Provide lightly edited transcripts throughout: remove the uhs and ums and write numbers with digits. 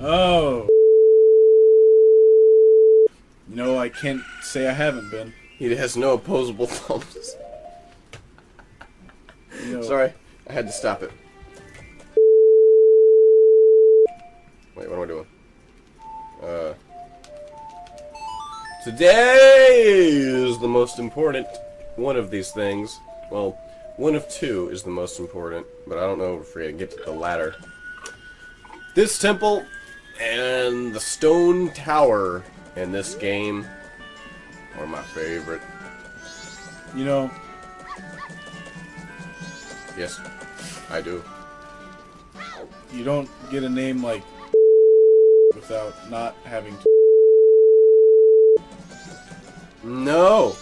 Oh. No, I can't say I haven't been. He has no opposable thumbs. You know, Sorry, I had to stop it. Wait, what am I doing? Today is the most important one of these things. Well, one of two is the most important, but I don't know if we're gonna get to the latter. This temple and the stone tower in this game are my favorite. You know, Yes, I do. you don't get a name like without not having to. No!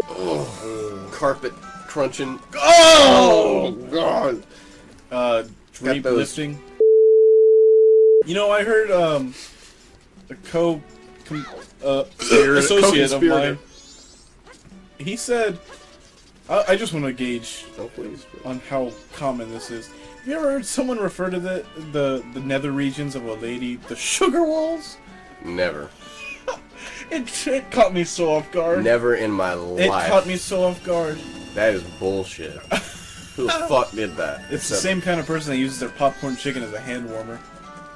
Oh, carpet crunching. Oh, God! Drape those- lifting. You know, I heard a associate of mine. He said, I just want to gauge Oh, please. on how common this is. Have you ever heard someone refer to the nether regions of a lady, the sugar walls? Never. It caught me so off guard. Never in my It life. caught me so off guard. That is bullshit. Who the fuck did that? It's the same kind of person that uses their popcorn chicken as a hand warmer.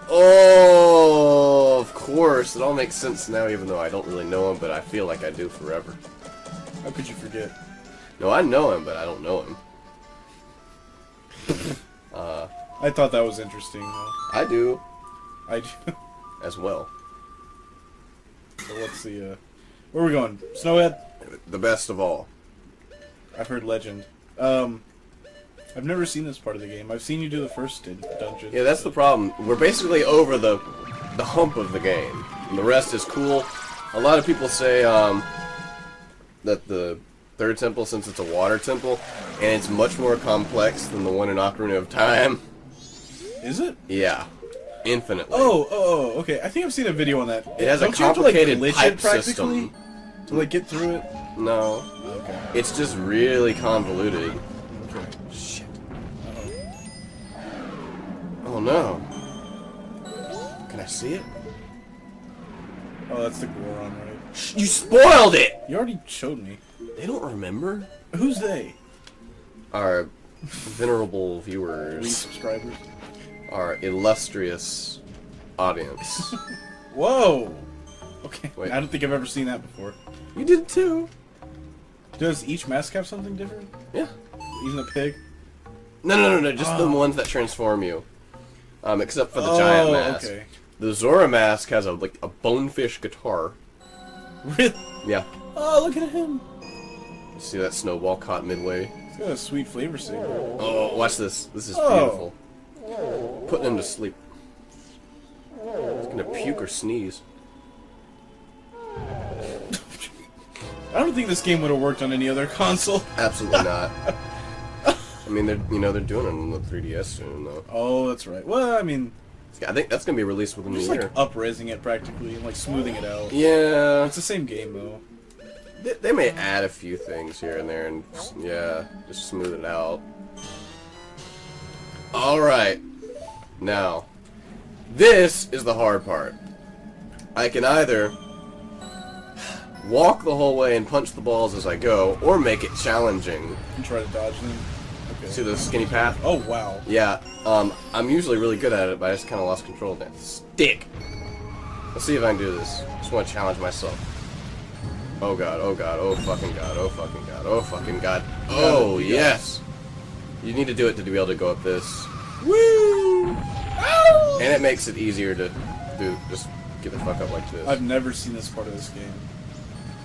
Oh, of course. It all makes sense now, even though I don't really know him, but I feel like I do forever. How could you forget? No, I know him, but I don't know him. I thought that was interesting, though. I do, I do. as well. So what's the, where are we going? Snowhead? The best of all. I've heard legend. I've never seen this part of the game. I've seen you do the first dungeon. Yeah, that's the problem. We're basically over the hump of the game. And the rest is cool. A lot of people say that the third temple, since it's a water temple, and it's much more complex than the one in Ocarina of Time. Is it? Yeah. Infinitely. Oh, okay. I think I've seen a video on that. It has a Don't you have to, like, complicated glitch pipe it practically system. to like get through it. No. Okay. It's just really convoluted. Okay. Shit. Uh-oh. Oh no. Can I see it? Oh, that's the Goron, right? You spoiled it! You already showed me. They don't remember? Who's they? Our venerable Three viewers. subscribers. Our illustrious audience. Whoa. Okay. Wait. I don't think I've ever seen that before. You did too. Does each mask have something different? Yeah. Even the pig? No. Just the ones that transform you. Except for the giant mask. Okay. The Zora mask has a bonefish guitar. Really? Yeah. Oh, look at him. See that snowball caught midway? He's got a sweet flavor saver. Oh, watch this. This is Oh. beautiful. Putting him to sleep. He's gonna puke or sneeze. I don't think this game would have worked on any other console. Absolutely not. I mean, they're doing it on the 3DS soon, though. Oh, that's right. Well, I mean, I think that's gonna be released within the just year. like up-resing it practically and like smoothing it out. Yeah, It's the same game though. they may add a few things here and there, and yeah, just smooth it out. All right, now this is the hard part. I can either walk the whole way and punch the balls as I go, or make it challenging. And try to dodge them. Okay. See the skinny path? Oh wow. Yeah, I'm usually really good at it, but I just kind of lost control of that stick. Let's see if I can do this. Just want to challenge myself. Oh god, oh god, oh fucking god, oh fucking god, oh fucking god. Oh yes! You need to do it to be able to go up this. Woo! And it makes it easier to do, just get the fuck up like this. I've never seen this part of this game.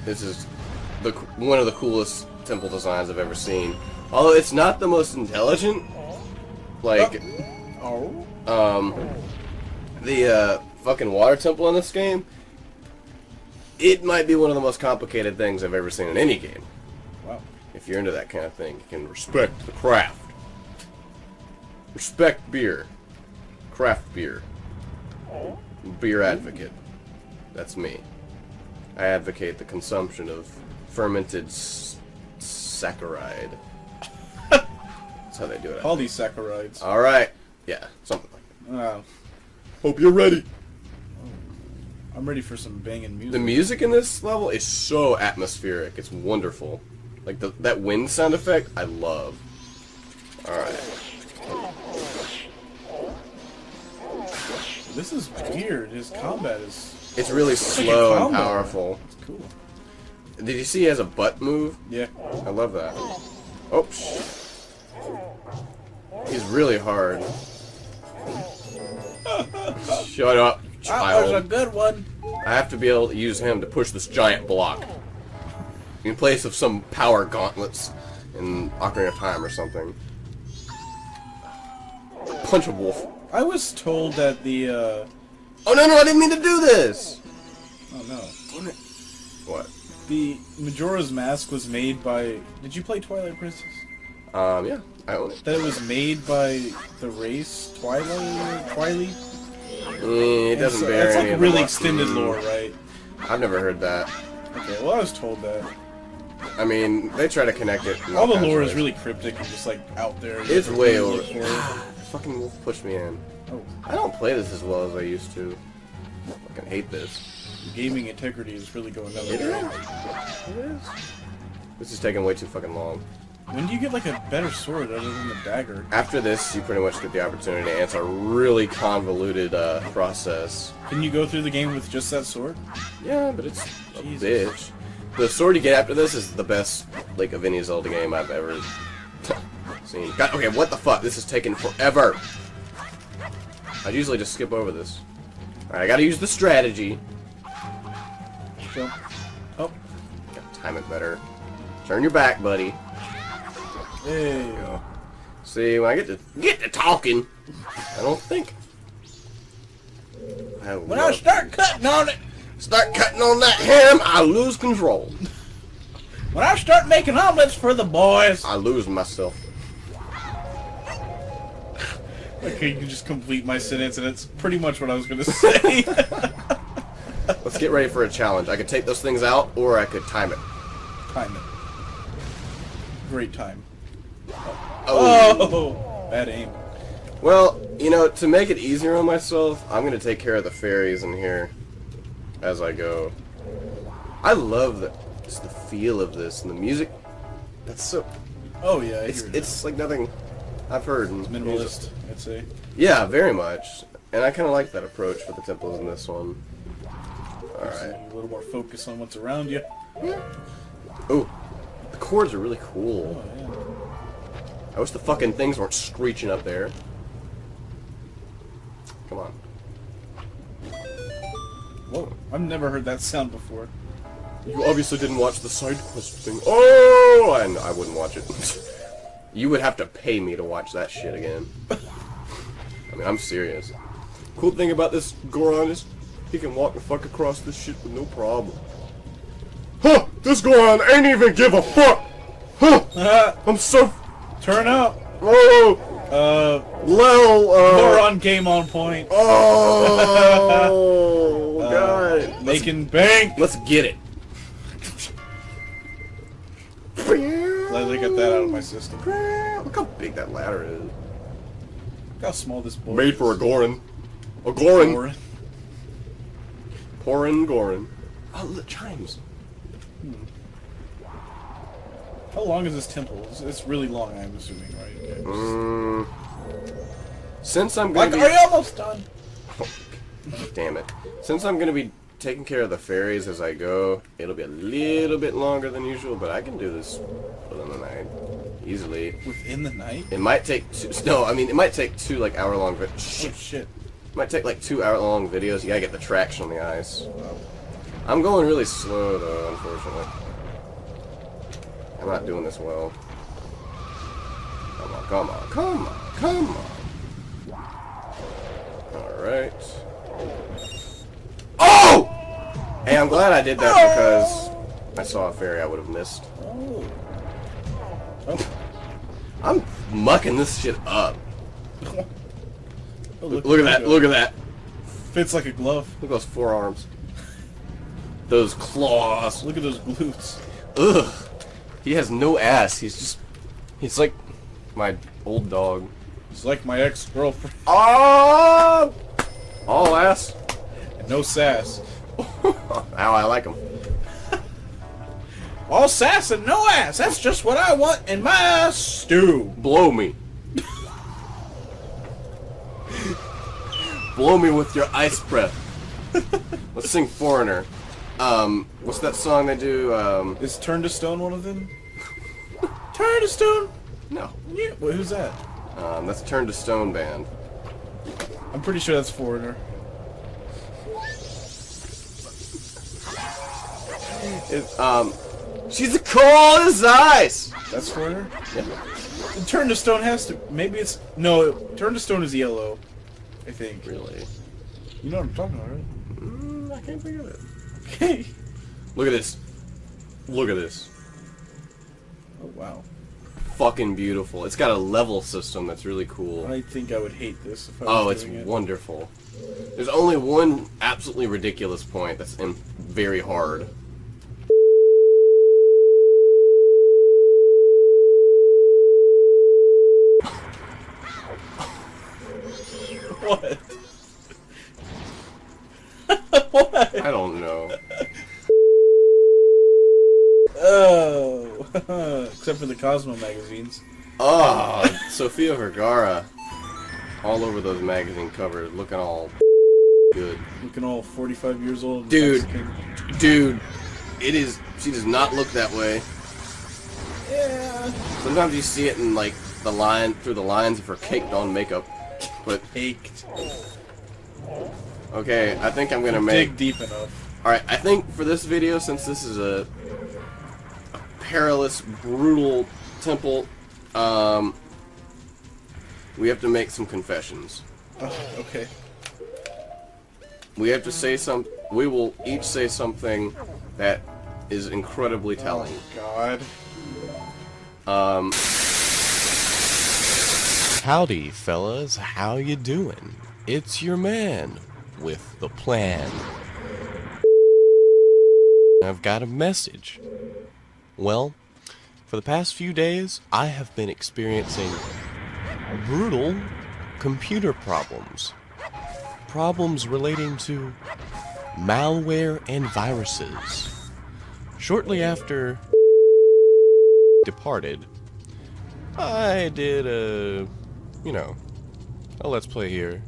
This is one of the coolest temple designs I've ever seen. Although it's not the most intelligent. Like, Oh. the fucking water temple in this game, it might be one of the most complicated things I've ever seen in any game. Wow. If you're into that kind of thing, you can respect the craft. Respect beer. Craft beer. Beer advocate. That's me. I advocate the consumption of fermented saccharide. That's how they do it. Polysaccharides. Alright. Yeah, something like that. Uh, Hope you're ready. I'm ready for some banging music. The music in this level is so atmospheric. It's wonderful. Like, that wind sound effect, I love. Alright. This is weird. His combat is... It's really like a slow and combo. powerful. It's cool. Did you see he has a butt move? Yeah. I love that. Oh, he's really hard. Shut up, That was a child. good one. I have to be able to use him to push this giant block. In place of some power gauntlets in Ocarina of Time or something. Punch a wolf. I was told that the, Oh no, I didn't mean to do this! Oh no. Damn it. What? The Majora's Mask was made by... Did you play Twilight Princess? Yeah, I own it. That it was made by the race Twilight? It doesn't bear That's any like of the really lo- extended lore, right? I've never heard that. Okay, well I was told that. I mean, they try to connect it. in All the kinds of lore is ways. really cryptic and just like out there. It's way over. Look for it. Fucking wolf pushed me in. Oh, I don't play this as well as I used to. I fucking hate this. gaming integrity is really going down the It drain. is. This is taking way too fucking long. When do you get like a better sword other than the dagger? After this, you pretty much get the opportunity to answer a really convoluted process. Can you go through the game with just that sword? Yeah, but it's a Jesus. bitch. The sword you get after this is the best Link of any Zelda game I've ever seen. God, okay, what the fuck? This is taking forever. I usually just skip over this. Alright, I gotta use the strategy. Jump. Oh, Gotta time it better. Turn your back, buddy. hey. Go. See, when I get to talking, I don't think. When I start cutting on it, start cutting on that ham, I lose control. when I start making omelets for the boys. I lose myself. Okay, you can just complete my sentence, and it's pretty much what I was gonna say. Let's get ready for a challenge. I could take those things out, or I could time it. Time it. Great time. Oh. Oh, bad aim. Well, you know, to make it easier on myself, I'm gonna take care of the fairies in here as I go. I love just the feel of this and the music. That's so. Oh yeah, I It's hear it it's like nothing I've heard. In now. Minimalist, I'd say. Yeah, very much. And I kind of like that approach for the temples in this one. Alright. A little more focus on what's around you. Ooh, the chords are really cool. Oh yeah. I wish the fucking things weren't screeching up there. Come on. Whoa, I've never heard that sound before. You obviously didn't watch the side quest thing. Oh, and I wouldn't watch it. You would have to pay me to watch that shit again. I mean, I'm serious. Cool thing about this Goron is he can walk the fuck across this shit with no problem. Huh! This Goron ain't even give a fuck! Huh! I'm so... Turn up! Oh! Lel, Goron game on point. Oh! God. Making bank! Let's get it. Glad I got that out of my system. Look how big that ladder is. Look how small this board Made is. for a Goron. A Goron. Goron. Pourin Goron. Oh, look, chimes. How long is this temple? It's really long, I'm assuming, right? Okay. Since I'm gonna Like, are you almost done? Damn it. Since I'm gonna be taking care of the fairies as I go, it'll be a little bit longer than usual, but I can do this within the night. Easily. Within the night? It might take two, no, I mean, it might take two, like, hour-long Oh videos. shit. It might take, like, 2 hour-long videos. You gotta get the traction on the ice. I'm going really slow, though, unfortunately. I'm not doing this well. Come on, come on, come on, come on. Alright. Oh! Hey, I'm glad I did that because I saw a fairy I would have missed. Oh. Oh. I'm mucking this shit up. Oh, Look at that, look at that. Fits like a glove. Look at those forearms. Those claws. Look at those glutes. Ugh. He has no ass. He's like my old dog. It's like my ex-girlfriend. Oh! All ass. And no sass. How I like them. All sass and no ass. That's just what I want in my stew. Blow me. Blow me with your ice breath. Let's sing Foreigner. What's that song they do? Is Turn to Stone one of them? Turn to Stone? No. Yeah. Wait, who's that? That's Turn to Stone band. I'm pretty sure that's Foreigner. She's as cold as ice! That's Foreigner? Yeah. And Turn to Stone has to... Maybe it's... No, Turn to Stone is yellow. I think. Really? You know what I'm talking about, right? I can't think of it. Okay. Look at this. Look at this. Oh, wow. Fucking beautiful. It's got a level system that's really cool. I think I would hate this if I was Oh, it's doing it. wonderful. There's only one absolutely ridiculous point that's very hard. What? What? I don't know. Oh. Except for the Cosmo magazines. Oh, Sofia Vergara. All over those magazine covers, looking all good. Looking all 45 years old. And Dude. Mexican. Dude, it is. She does not look that way. Yeah. Sometimes you see it in like through the lines of her caked-on makeup. But Ached. okay, I think I'm gonna make. Dig deep enough. All right, I think for this video, since this is a perilous, brutal temple, we have to make some confessions. Okay. We have to say we will each say something that is incredibly telling. Oh, God. Howdy, fellas. How you doing? It's your man with the plan. I've got a message. Well, for the past few days, I have been experiencing brutal computer problems. Problems relating to malware and viruses. Shortly after departed, I did a let's play here,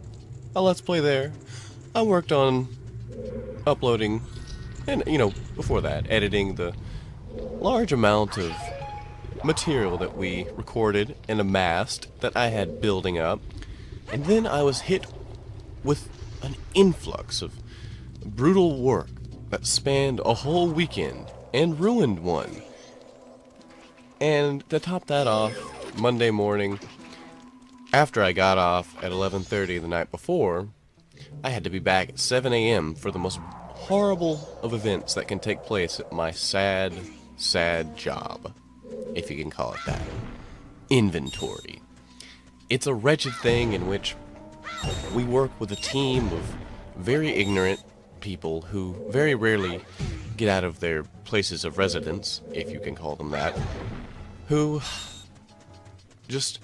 a let's play there. I worked on uploading and, before that, editing the large amount of material that we recorded and amassed that I had building up. And then I was hit with an influx of brutal work that spanned a whole weekend and ruined one. And to top that off, Monday morning, after I got off at 11:30 the night before, I had to be back at 7 a.m. for the most horrible of events that can take place at my sad, sad job, if you can call it that. Inventory. It's a wretched thing in which we work with a team of very ignorant people who very rarely get out of their places of residence, if you can call them that, who just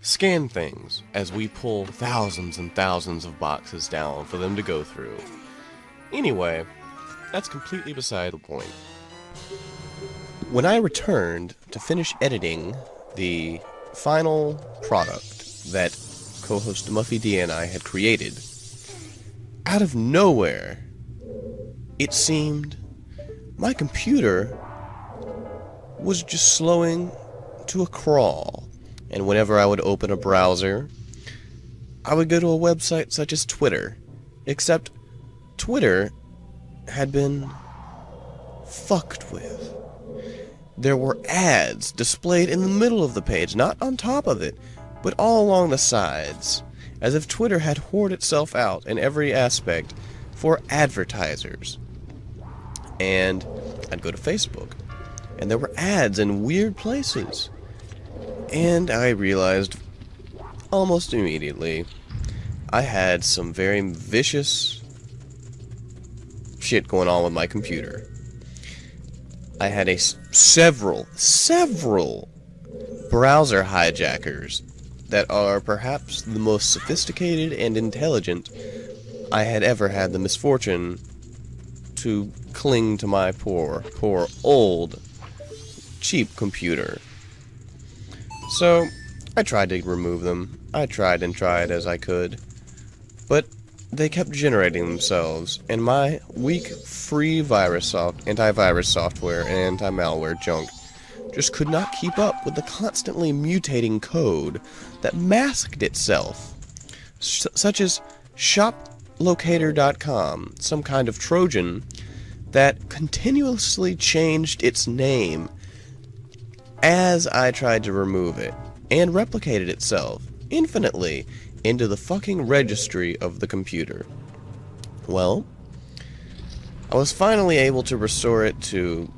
scan things as we pull thousands and thousands of boxes down for them to go through. Anyway, that's completely beside the point. When I returned to finish editing the final product that co-host Muffy D and I had created, out of nowhere, it seemed my computer was just slowing to a crawl. And whenever I would open a browser, I would go to a website such as Twitter. Except Twitter had been fucked with. There were ads displayed in the middle of the page, not on top of it, but all along the sides, as if Twitter had whored itself out in every aspect for advertisers. And I'd go to Facebook, and there were ads in weird places. And I realized almost immediately I had some very vicious shit going on with my computer. I had several browser hijackers that are perhaps the most sophisticated and intelligent I had ever had the misfortune to cling to my poor old cheap computer. So I tried to remove them. I tried and tried as I could, but they kept generating themselves, and my weak free antivirus software and anti-malware junk just could not keep up with the constantly mutating code that masked itself, such as shoplocator.com, some kind of Trojan that continuously changed its name as I tried to remove it, and replicated itself infinitely into the fucking registry of the computer. Well, I was finally able to restore it to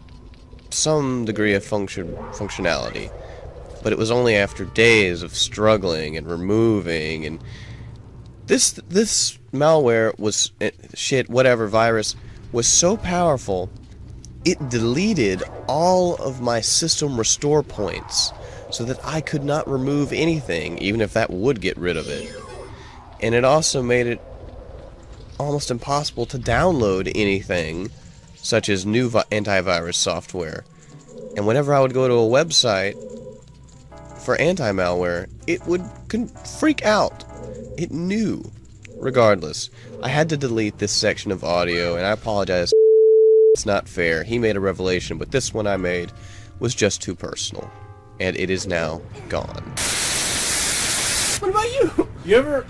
some degree of functionality, but it was only after days of struggling and removing, and this malware was virus was so powerful it deleted all of my system restore points so that I could not remove anything, even if that would get rid of it. And it also made it almost impossible to download anything, such as new antivirus software. And whenever I would go to a website for anti-malware, it would freak out. It knew. Regardless, I had to delete this section of audio, and I apologize. It's not fair. He made a revelation, but this one I made was just too personal. And it is now gone. What about you? You ever...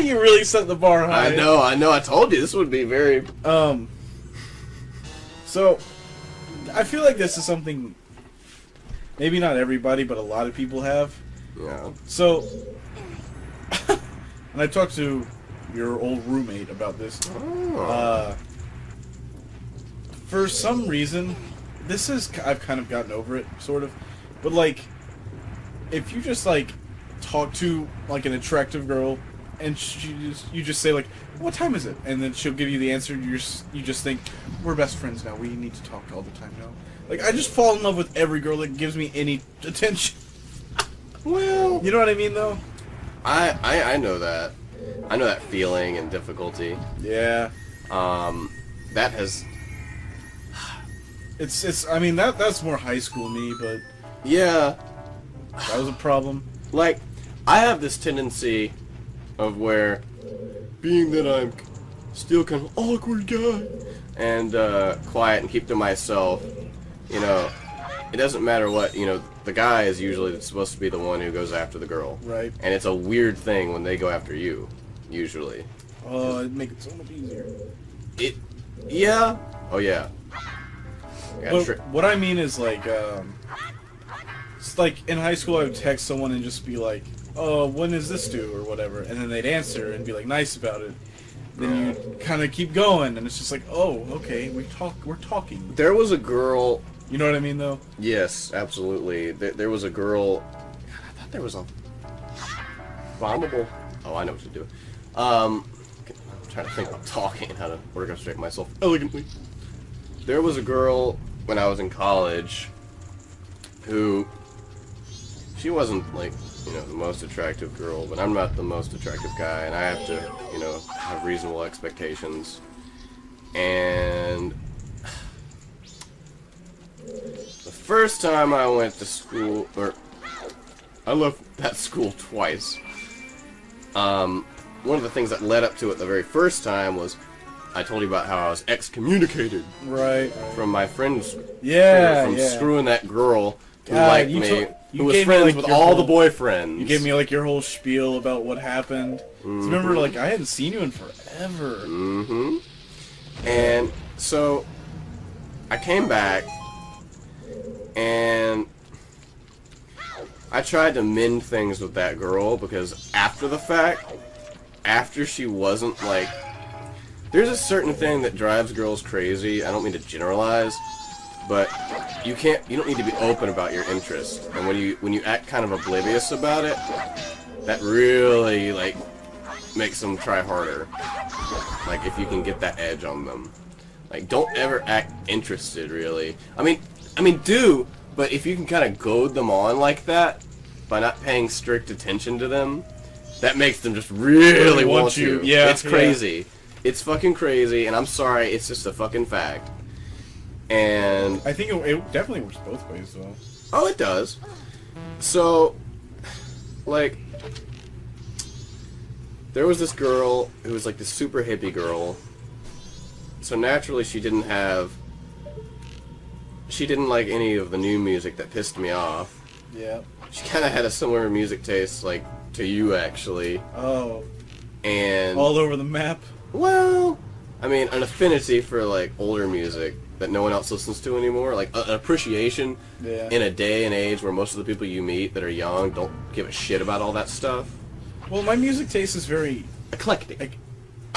You really set the bar high. I know. I told you this would be very... So, I feel like this is something maybe not everybody, but a lot of people have. Yeah. So, and I talked to your old roommate about this. Oh. For some reason, I've kind of gotten over it, sort of. But, like, if you just, like, talk to, like, an attractive girl, and you just say, like, what time is it? And then she'll give you the answer, you just think, we're best friends now, we need to talk all the time now. Like, I just fall in love with every girl that gives me any attention. Well... You know what I mean, though? I know that. I know that feeling and difficulty. Yeah. That has... I mean, that's more high school me, but... Yeah. That was a problem. Like, I have this tendency of where, being that I'm still kind of awkward guy, and quiet and keep to myself, you know, it doesn't matter what, you know, the guy is usually supposed to be the one who goes after the girl. Right. And it's a weird thing when they go after you, usually. Oh, it'd make it so much easier. Yeah. Oh, yeah. But what I mean is, like, it's like in high school I would text someone and just be like, oh, when is this due, or whatever, and then they'd answer and be, like, nice about it. Then you kind of keep going, and it's just like, oh, okay, we're talking. There was a girl... You know what I mean, though? Yes, absolutely. There was a girl... God, I thought there was a... bombable... Oh, I know what to do. I'm trying to think about talking and how to orchestrate myself elegantly. There was a girl when I was in college who... She wasn't, like, you know, the most attractive girl, but I'm not the most attractive guy, and I have to, you know, have reasonable expectations. And the first time I went to school, or I left that school twice. One of the things that led up to it the very first time was I told you about how I was excommunicated from my friends. From screwing that girl who liked me. Who was friends with all the boyfriends. You gave me, like, your whole spiel about what happened. Mm-hmm. So remember, like, I hadn't seen you in forever. Mm-hmm. And so, I came back, and I tried to mend things with that girl, because after the fact, after she wasn't, like... There's a certain thing that drives girls crazy. I don't mean to generalize. But you don't need to be open about your interest. And when you act kind of oblivious about it, that really, like, makes them try harder. Like, if you can get that edge on them. Like, don't ever act interested, really. I mean, do, But if you can kind of goad them on like that, by not paying strict attention to them, that makes them just really want you. Yeah, it's crazy. It's fucking crazy, and I'm sorry, it's just a fucking fact. And I think it definitely works both ways, though. oh, it does. So, like, there was this girl who was like this super hippie girl. So naturally, she didn't like any of the new music that pissed me off. Yeah. She kind of had a similar music taste, like, to you, actually. Oh. And All over the map. well, I mean, an affinity for, like, older music that no one else listens to anymore. Like, an appreciation in a day and age where most of the people you meet that are young don't give a shit about all that stuff. Well, my music taste is very Eclectic.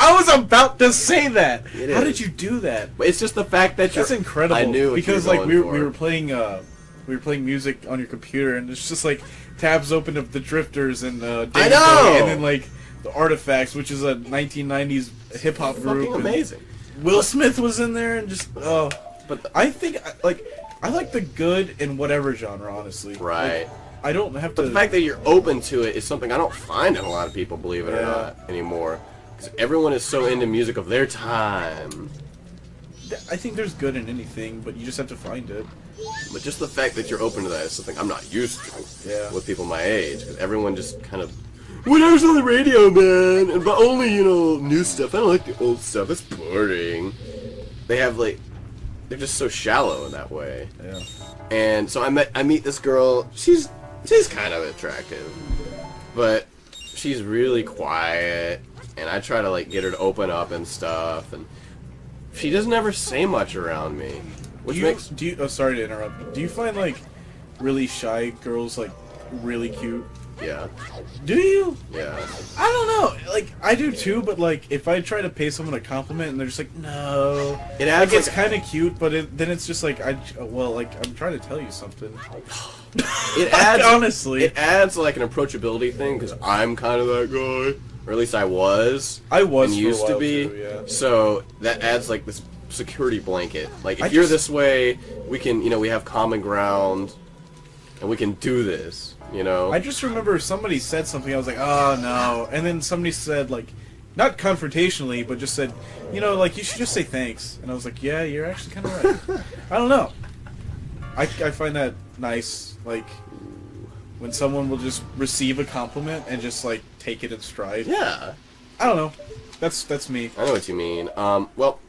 I was about to say that. It How is. did you do that? But it's just the fact that That's incredible. I knew what because you were like going we were for. playing music on your computer, and it's just like tabs open of the Drifters and I David know! Bowie, and then like the Artifacts, which is a 1990s hip hop group. fucking and amazing. Will Smith was in there, and just But I think I like the good in whatever genre, honestly. right. Like, I don't have to. But the fact that you're open to it is something I don't find in a lot of people, believe it or Yeah. not, anymore. Because everyone is so into music of their time. I think there's good in anything, but you just have to find it. But just the fact that you're open to that is something I'm not used to Yeah. with people my age. Because everyone just kind of, whatever's on the radio, man, and but only, new stuff. I don't like the old stuff. It's boring. They have, like, they're just so shallow in that way. Yeah. And so I meet this girl. She's kind of attractive, but she's really quiet. And I try to, like, get her to open up and stuff, and she doesn't ever say much around me, which makes. Sorry to interrupt. Do you find like really shy girls like really cute? Yeah, Do you? yeah. I don't know. Like I do too, but like if I try to pay someone a compliment and they're just like no, It adds, like it's like, kind of cute, but then it's just like I'm trying to tell you something. it adds honestly. It adds like an approachability thing because I'm kind of that guy, or at least I was. I was and for a used to while, be. too, yeah. So that adds like this security blanket. Like if I you're just- this way, we can, we have common ground, and we can do this. I just remember somebody said something. I was like, oh no, and then somebody said like, not confrontationally, but just said, like you should just say thanks. And I was like, yeah, you're actually kind of right. I don't know. I find that nice, like when someone will just receive a compliment and just like take it in stride. Yeah. I don't know. That's me. I know what you mean. Well,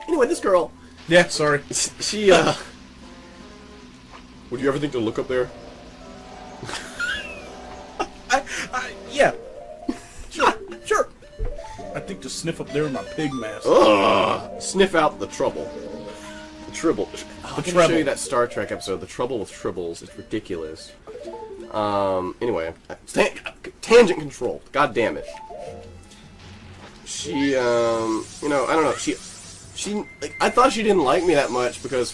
anyway, this girl, Yeah, sorry. she, would you ever think to look up there? Yeah. Sure. I think to sniff up there in my pig mask. Ugh. Sniff out the trouble. The tribble. I'm gonna treble. show you that Star Trek episode, The Trouble with Tribbles. It's ridiculous. Anyway, tangent control. God damn it. She, I don't know. She, like, I thought she didn't like me that much because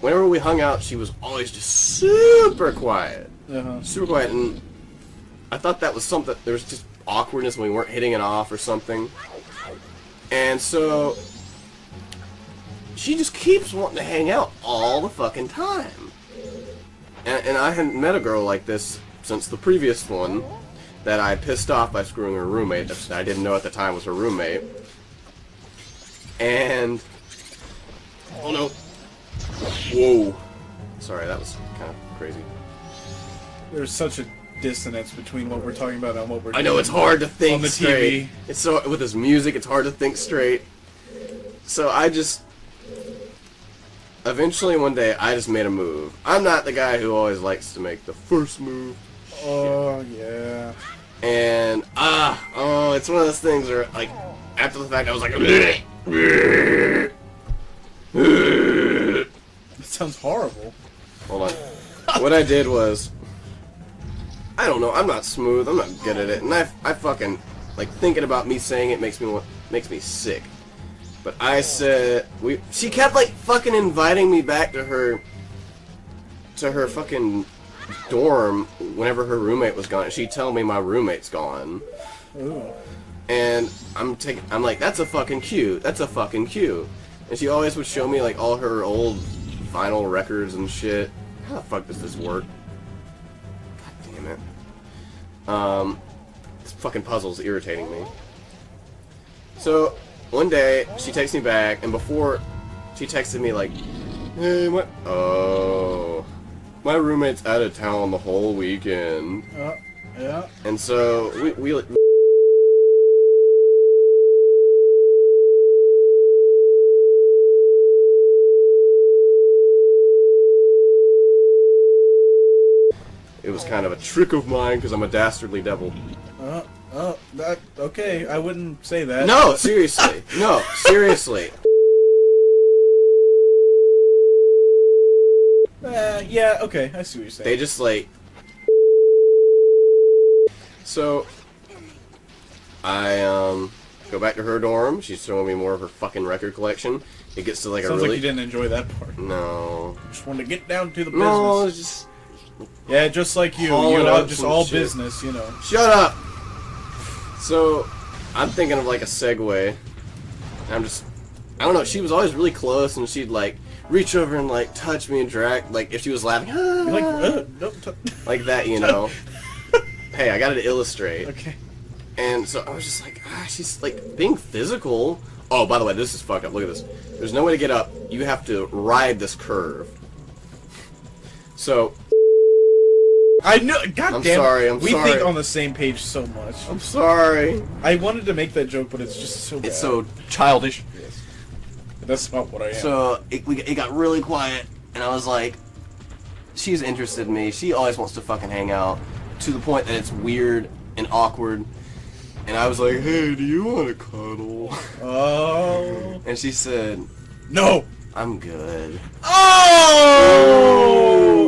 whenever we hung out, she was always just super quiet. Uh-huh. Super quiet, and I thought that was something. There was just awkwardness when we weren't hitting it off or something. And so she just keeps wanting to hang out all the fucking time. And I hadn't met a girl like this since the previous one that I pissed off by screwing her roommate that I didn't know at the time was her roommate. And oh no. Whoa. Sorry, that was kind of crazy. There's such a dissonance between what we're talking about and what we're I know doing it's hard to think on the straight. TV. It's so with this music, it's hard to think straight. So I just eventually one day I just made a move. I'm not the guy who always likes to make the first move. Oh yeah. And it's one of those things where like after the fact I was like It sounds horrible. hold on. What I did was I don't know, I'm not smooth, I'm not good at it, and I fucking like thinking about me saying it makes me sick. But I said she kept like fucking inviting me back to her fucking dorm whenever her roommate was gone. She'd tell me my roommate's gone. Ooh. And I'm like, that's a fucking cute. That's a fucking cute. And she always would show me like all her old vinyl records and shit. How the fuck does this work? God damn it. This fucking puzzle's irritating me. So, one day, she texts me back, and before, she texted me like, hey, what? Oh. My roommate's out of town the whole weekend. Yeah. And so, we it was kind of a trick of mine because I'm a dastardly devil. Okay, I wouldn't say that. No, seriously. No, seriously. Yeah, okay, I see what you're saying. They just like... So, I go back to her dorm. She's showing me more of her fucking record collection. It gets to like Sounds a really... like you didn't enjoy that part. No. Just wanted to get down to the business. No, it's just... Yeah, just like you. Calling You know, out just some all shit. business, you know. Shut up! So, I'm thinking of like a segue. I'm just... I don't know, she was always really close and she'd like reach over and like touch me and drag, like if she was laughing, You're like, don't like that, you know. Hey, I gotta illustrate. Okay. And so I was just like, she's like being physical. Oh, by the way, this is fucked up. Look at this. There's no way to get up. You have to ride this curve. So I know. God I'm damn. sorry. We sorry. think on the same page so much. I'm sorry. I wanted to make that joke, but it's just so bad. It's so childish. Yes. That's not what I am. So it got really quiet, and I was like, she's interested in me. She always wants to fucking hang out, to the point that it's weird and awkward. And I was like, hey, do you want to cuddle? Oh. And she said, No. I'm good. Oh!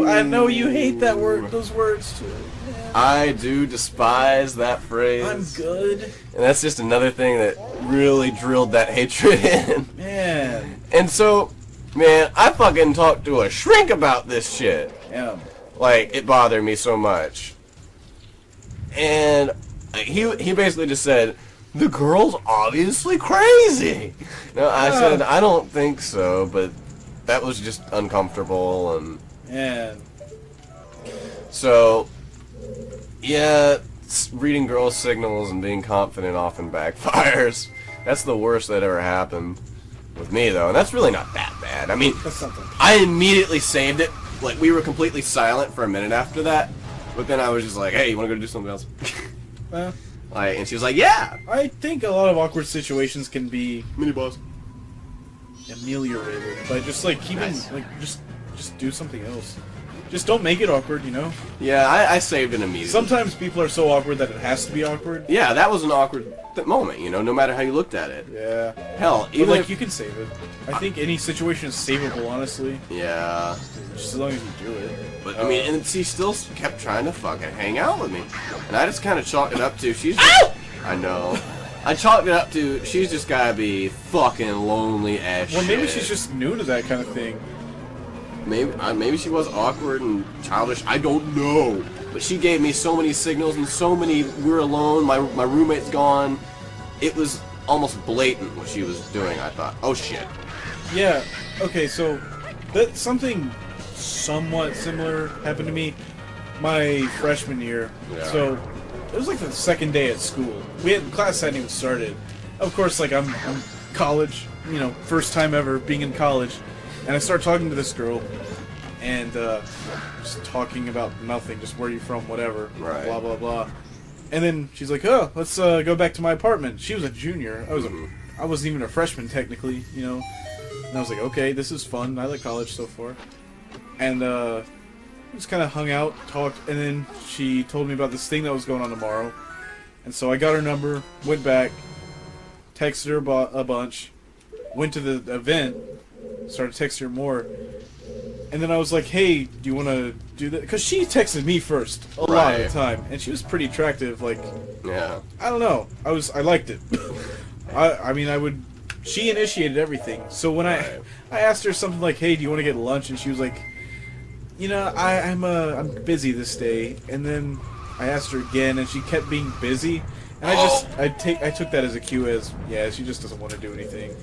I know you hate that word. Those words too. Man. I do despise that phrase. I'm good. And that's just another thing that really drilled that hatred in. Man. And so, man, I fucking talked to a shrink about this shit. Yeah. Like, it bothered me so much. And he basically just said, the girl's obviously crazy. No, I said, I don't think so, but that was just uncomfortable. And Man. so, yeah, reading girls' signals and being confident often backfires. That's the worst that ever happened with me, though. And that's really not that bad. I mean, That's something. I immediately saved it. Like, we were completely silent for a minute after that. But then I was just like, hey, you want to go do something else? Like, and she was like, yeah. I think a lot of awkward situations can be Mini boss. ameliorated by just like keeping Nice. like just do something else. Just don't make it awkward, you know? Yeah, I saved it immediately. Sometimes people are so awkward that it has to be awkward. Yeah, that was an awkward moment, you know, no matter how you looked at it. Yeah. Hell, But even like if... you can save it. I think any situation is savable, honestly. Yeah. Just as long as you do it. But, I mean, and she still kept trying to fucking hang out with me. And I just kind of chalked it up to, she's just... I know. I chalked it up to, she's just gotta be fucking lonely as shit. Well, maybe she's just new to that kind of thing. Maybe she was awkward and childish. I don't know. But she gave me so many signals and so many, we're alone, my roommate's gone. It was almost blatant what she was doing, I thought. Oh, shit. Yeah. Okay, so that something somewhat similar happened to me my freshman year. Yeah. So it was like the second day at school. Class hadn't even started. Of course, like I'm college, you know, first time ever being in college, and I start talking to this girl, and just talking about nothing, just where you from, whatever, Right. blah blah blah. And then she's like, "Oh, let's go back to my apartment." She was a junior. I wasn't even a freshman technically, you know. And I was like, "Okay, this is fun. I like college so far." And just kind of hung out, talked, and then she told me about this thing that was going on tomorrow. And so I got her number, went back, texted her a bunch, went to the event, started texting her more, and then I was like, hey, do you want to do that? Because she texted me first a lot of the time, and she was pretty attractive, like, Yeah. I don't know, I liked it. I mean, she initiated everything, so when I asked her something like, hey, do you want to get lunch, and she was like, you know, I'm busy this day, and then I asked her again, and she kept being busy, and I took that as a cue as, yeah, she just doesn't want to do anything.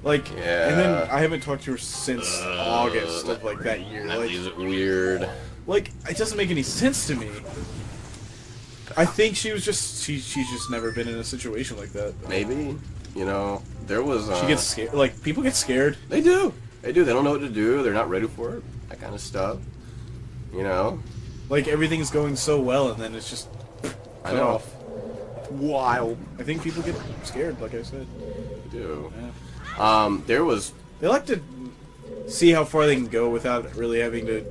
Like, Yeah. and then I haven't talked to her since August of like that year. That Like, leaves it weird. like it doesn't make any sense to me. I think she was just she's just never been in a situation like that. Maybe, you know, there was. She gets scared. Like people get scared. They do. They do. They don't know what to do. They're not ready for it. That kind of stuff. You know. Like everything's going so well, and then it's just I cut know. off. Wild. I think people get scared. Like I said, They do. yeah. There was. They like to see how far they can go without really having to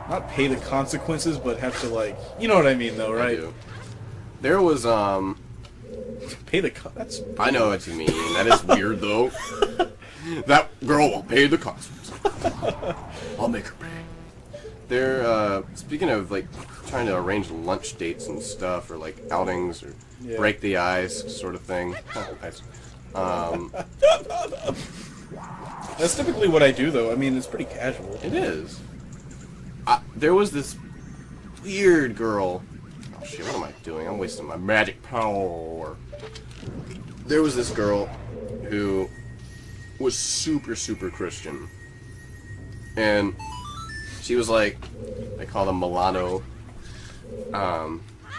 not pay the consequences, but have to like, you know what I mean, though, I right? do. There was. Pay the that's. I know what you mean. That is weird though. That girl will pay the consequences. I'll make her pay. They're speaking of like trying to arrange lunch dates and stuff, or like outings, or break the ice sort of thing. That's typically what I do, though. I mean, it's pretty casual. It is. There was this weird girl. Oh shit! What am I doing? I'm wasting my magic power. There was this girl who was super Christian, and she was like, they call them Milano.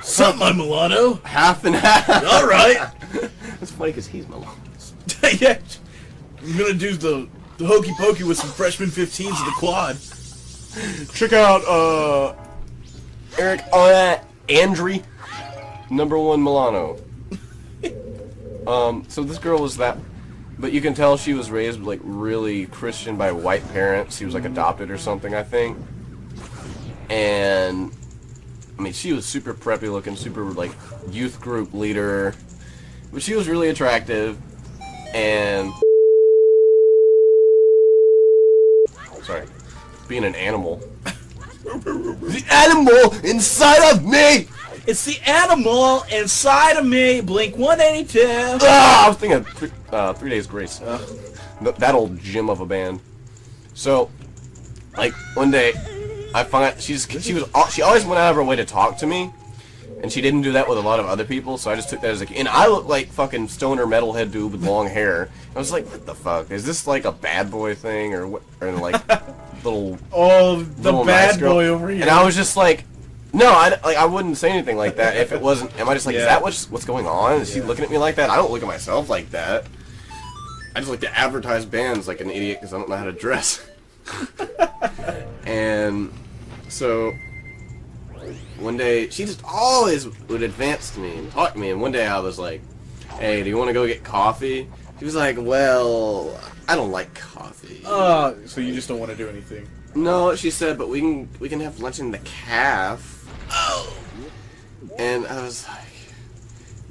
Something, my Milano. Half and half. All right. It's funny because he's Milano. Yeah. I'm gonna do the hokey pokey with some freshman 15s of the quad. Check out Eric Andre, #1 Milano. So this girl was that, but you can tell she was raised like really Christian by white parents. She was like adopted or something, I think. And I mean, she was super preppy looking, super like youth group leader, but she was really attractive. And sorry, being an animal. The animal inside of me. It's the animal inside of me. Blink 182. Ah, I was thinking of 3 Days Grace. That old gem of a band. So, like one day, I find she always went out of her way to talk to me, and she didn't do that with a lot of other people. So I just took that as like, and I look like fucking stoner metalhead dude with long hair. I was like, what the fuck? Is this like a bad boy thing or what? Or like little the little bad nice girl? boy over here. And I was just like. No, I wouldn't say anything like that if it wasn't. Am I just like, is that what's going on? Is she looking at me like that? I don't look at myself like that. I just like to advertise bands like an idiot because I don't know how to dress. And so one day she just always would advance to me and talk to me. And one day I was like, "Hey, do you want to go get coffee?" She was like, "Well, I don't like coffee." So you just don't want to do anything. No, she said, but we can have lunch in the caf. Oh. And I was like,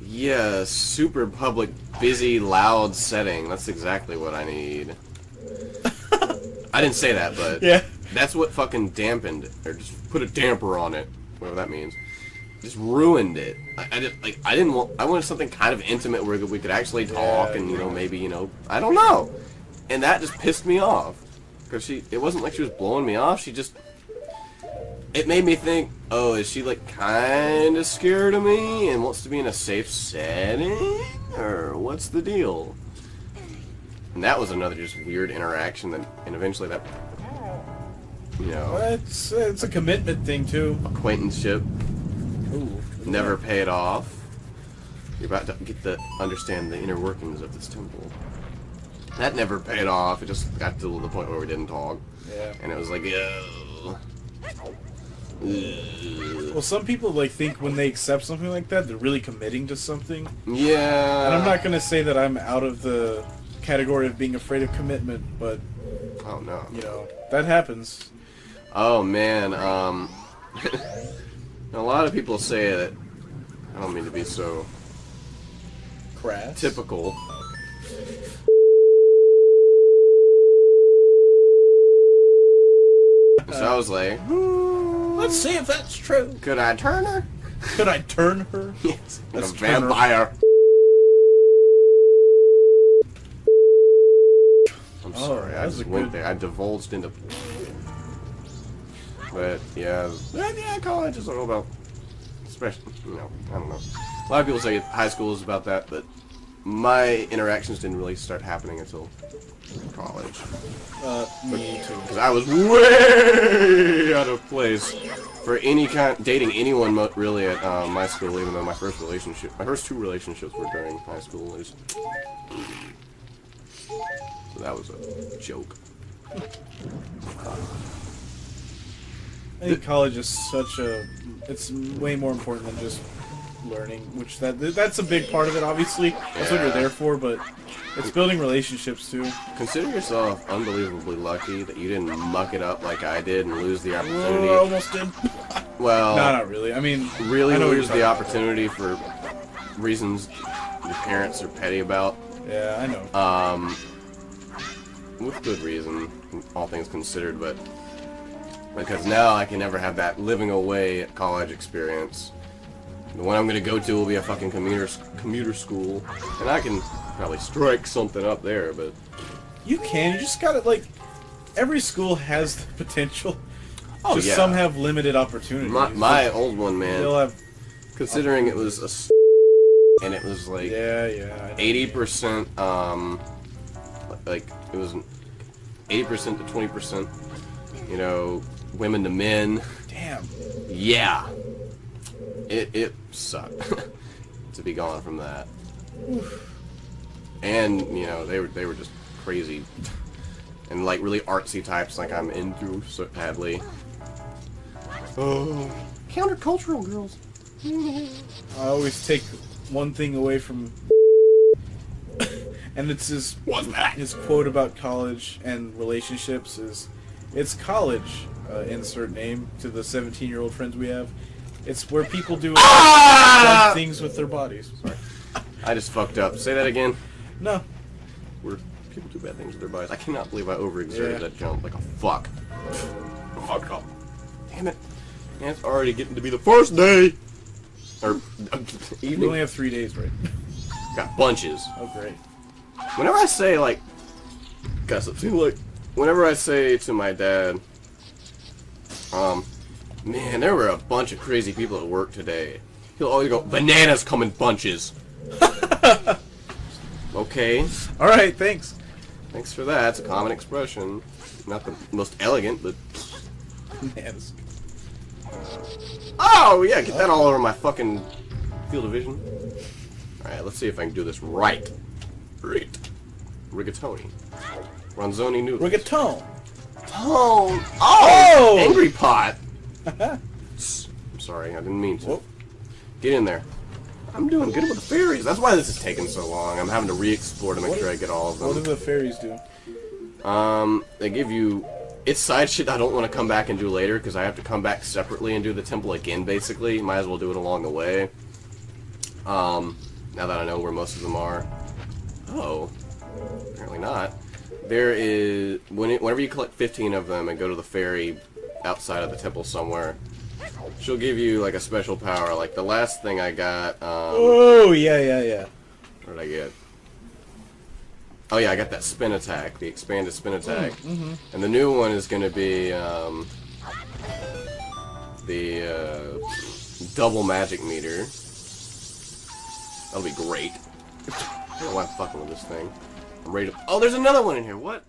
yeah, super public, busy, loud setting. That's exactly what I need. I didn't say that, but that's what fucking dampened, or just put a damper on it, whatever that means. Just ruined it. I wanted something kind of intimate where we could actually talk and, you know, maybe, you know, I don't know. And that just pissed me off. Because it wasn't like she was blowing me off, it made me think, oh, is she like kind of scared of me and wants to be in a safe setting? Or what's the deal? And that was another just weird interaction and eventually that, you know. It's a commitment thing, too. Acquaintanceship. Ooh. Never paid off. You're about to get to understand the inner workings of this temple. That never paid off. It just got to the point where we didn't talk. Yeah. And it was like, yo. Well, some people like think when they accept something like that, they're really committing to something. Yeah. And I'm not gonna say that I'm out of the category of being afraid of commitment, but oh no. you know, that happens. Oh man. A lot of people say that. I don't mean to be so Crass. typical. So I was like, Let's see if that's true. could I turn her? Could I turn her? Yes. Let's A turn her. vampire. I'm sorry, that I was just a went good- there. I divulged into. But yeah, college is all about, especially, you know, I don't know. A lot of people say high school is about that, but my interactions didn't really start happening until college. Me too. Because I was way out of place for any kind dating anyone really at my school. Even though my first two relationships were during high school. So that was a joke. I think college is such a... It's way more important than just learning, which that's a big part of it, obviously. That's what you're there for, but it's building relationships, too. Consider yourself unbelievably lucky that you didn't muck it up like I did and lose the opportunity. I almost did. Well... No, not really. I mean... Really I know lose the opportunity for reasons your parents are petty about. Yeah, I know. With good reason, all things considered, but... Because now I can never have that living away at college experience. The one I'm going to go to will be a fucking commuter school, and I can probably strike something up there, but... You can, you just gotta, like... Every school has the potential. Oh, just yeah. some have limited opportunities. My old one, man, They'll have... considering it was and it was like... Yeah. 80%, like, it was 80% to 20%, you know, women to men. Damn. Yeah. It sucked to be gone from that. And, you know, they were just crazy. And, like, really artsy types like I'm into so badly. Oh. Countercultural girls. I always take one thing away from... and it's his quote about college and relationships is... It's college, insert name, to the 17-year-old friends we have. It's where people do bad things with their bodies. Sorry. I just fucked up. Say that again. No. Where people do bad things with their bodies. I cannot believe I overexerted that jump like a fuck. Fuck up. Damn it. Man, it's already getting to be the first day. Or You evening. only have 3 days, right? Got bunches. Oh, great. Whenever I say, like... Guys, it seems like... Whenever I say to my dad... Man, there were a bunch of crazy people at work today. He'll always go, bananas come in bunches. Okay. Alright, thanks. Thanks for that. It's a common expression. Not the most elegant, but... Bananas. Oh, yeah, get that all over my fucking field of vision. Alright, let's see if I can do this right. Right. Rigatoni. Ronzoni noodles. Rigatone. Oh! Oh! Angry pot! I'm sorry, I didn't mean to. Whoop. Get in there. I'm doing good with the fairies. That's why this is taking so long. I'm having to re-explore to make sure I get all of them. What do the fairies do? They give you... It's side shit I don't want to come back and do later, because I have to come back separately and do the temple again, basically. Might as well do it along the way. Now that I know where most of them are. Oh. Apparently not. There is... Whenever you collect 15 of them and go to the fairy outside of the temple somewhere, she'll give you, like, a special power. Like, the last thing I got, Oh, yeah. What did I get? Oh yeah, I got that spin attack, the expanded spin attack. And the new one is going to be, the, double magic meter. That'll be great. I don't know why I'm fucking with this thing. I'm ready to... Oh, there's another one in here, what?